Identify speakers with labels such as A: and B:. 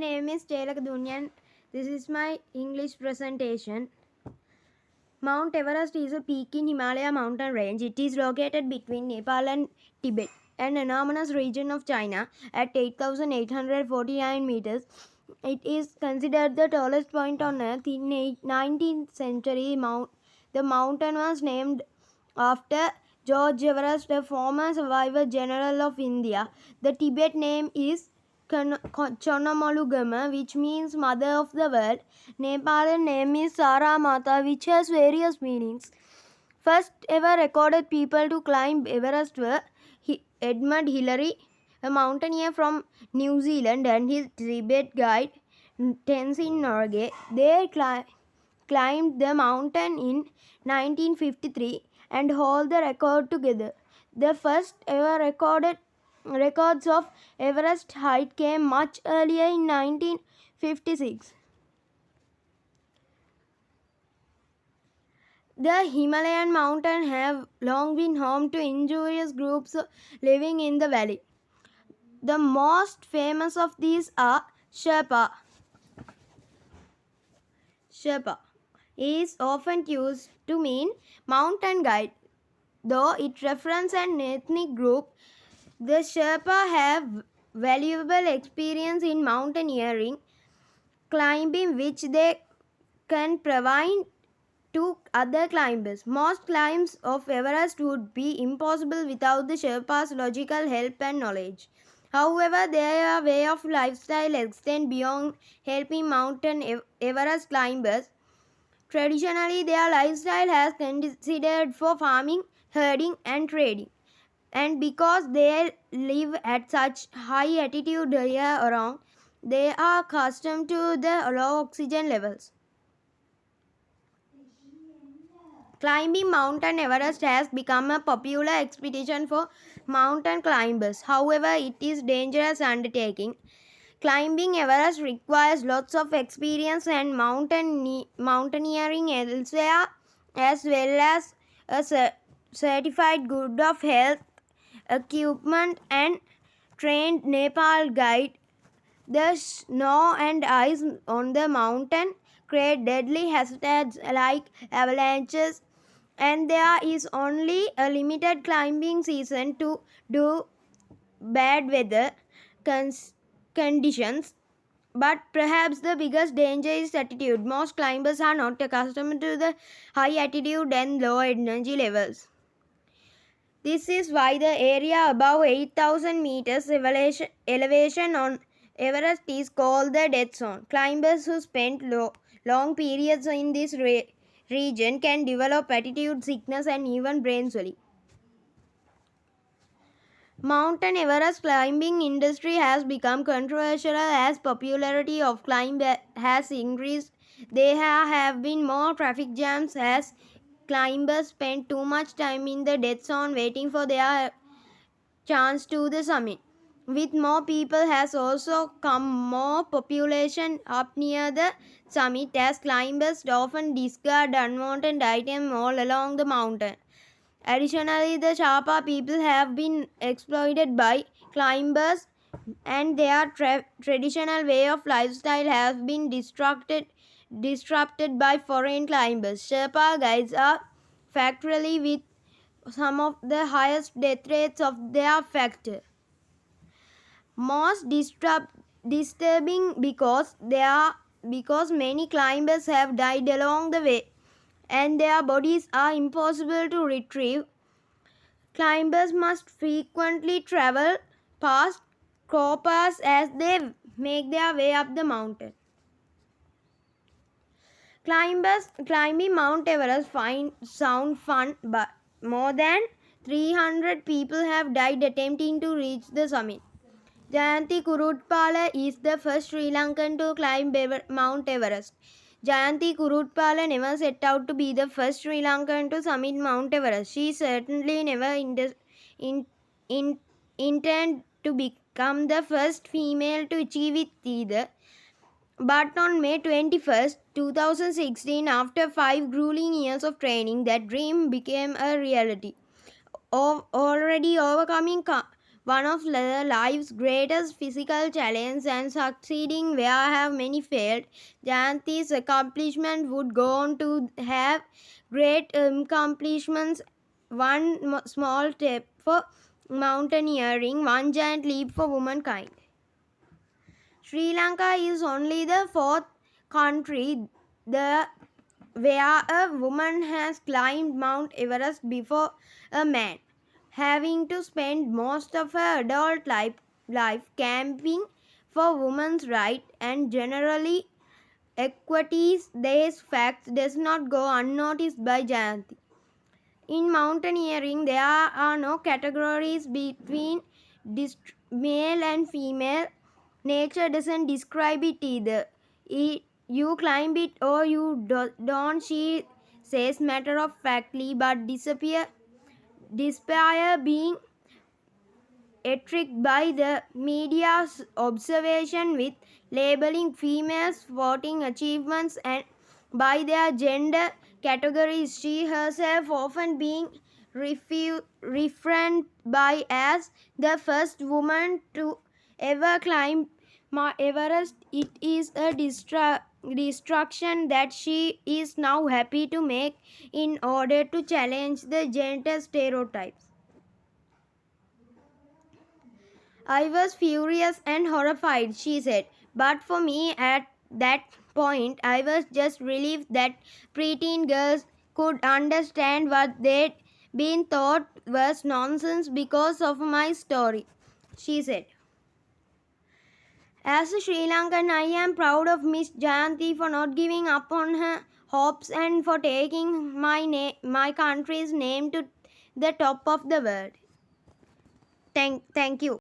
A: Name is Taylor Dunyan. This is my English presentation. Mount Everest is a peak in Himalaya mountain range. It is located between Nepal and Tibet, an enormous region of China at 8,849 meters. It is considered the tallest point on earth. In 19th century, the mountain was named after George Everest, a former survivor general of India. The Tibet name is Chonamolungma, which means Mother of the World. Nepal's name is Saramata, which has various meanings. First ever recorded people to climb Everest were Edmund Hillary, a mountaineer from New Zealand, and his Tibet guide Tenzin Norgay. They climbed the mountain in 1953 and hold the record together. The first ever records of Everest height came much earlier in 1956. The Himalayan mountains have long been home to indigenous groups living in the valley. The most famous of these are Sherpa. Sherpa is often used to mean mountain guide. Though it references an ethnic group, the Sherpa have valuable experience in mountaineering, climbing which they can provide to other climbers. Most climbs of Everest would be impossible without the Sherpa's logical help and knowledge. However, their way of lifestyle extends beyond helping mountain Everest climbers. Traditionally, their lifestyle has considered for farming, herding, and trading. And because they live at such high altitude year around, they are accustomed to the low oxygen levels. Climbing Mount Everest has become a popular expedition for mountain climbers. However, it is a dangerous undertaking. Climbing Everest requires lots of experience and mountaineering elsewhere, as well as a certified good of health equipment and trained Nepal guide. The snow and ice on the mountain create deadly hazards like avalanches, and there is only a limited climbing season to do bad weather conditions. But perhaps the biggest danger is altitude. Most climbers are not accustomed to the high altitude and low energy levels. This is why the area above 8,000 meters elevation on Everest is called the death zone. Climbers who spend long periods in this region can develop altitude sickness and even brain swelling. Mountain Everest climbing industry has become controversial as popularity of climb has increased. There have been more traffic jams as climbers spend too much time in the death zone waiting for their chance to the summit. With more people has also come more population up near the summit as climbers often discard unwanted items all along the mountain. Additionally, the Sherpa people have been exploited by climbers and their traditional way of lifestyle has been disrupted by foreign climbers. Sherpa guides are factually with some of the highest death rates of their factor. Most disturbing because many climbers have died along the way and their bodies are impossible to retrieve. Climbers must frequently travel past cropas as they make their way up the mountain. Climbers climbing Mount Everest sound fun, but more than 300 people have died attempting to reach the summit. Jayanti Kurutpala is the first Sri Lankan to climb Mount Everest. Jayanti Kurutpala never set out to be the first Sri Lankan to summit Mount Everest. She certainly never intended to become the first female to achieve it either. But on May 21st, 2016, after 5 grueling years of training, that dream became a reality. Already overcoming one of their life's greatest physical challenges and succeeding where have many failed. Jayanti's accomplishment would go on to have great accomplishments. One small step for mountaineering, one giant leap for womankind. Sri Lanka is only the fourth country where a woman has climbed Mount Everest before a man, having to spend most of her adult life camping for women's rights and generally equities. This fact does not go unnoticed by Jayanti. In mountaineering, there are no categories between male and female. Nature doesn't describe it either. You climb it or you don't, she says matter of factly, but despair being tricked by the media's observation with labeling females sporting achievements and by their gender categories. She herself often being referred by as the first woman to ever climb Mount Everest. It is a destruction that she is now happy to make in order to challenge the gender stereotypes. I was furious and horrified, she said. But for me, at that point, I was just relieved that preteen girls could understand what they'd been thought was nonsense because of my story, she said. As a Sri Lankan, I am proud of Miss Jayanti for not giving up on her hopes and for taking my country's name to the top of the world. Thank you.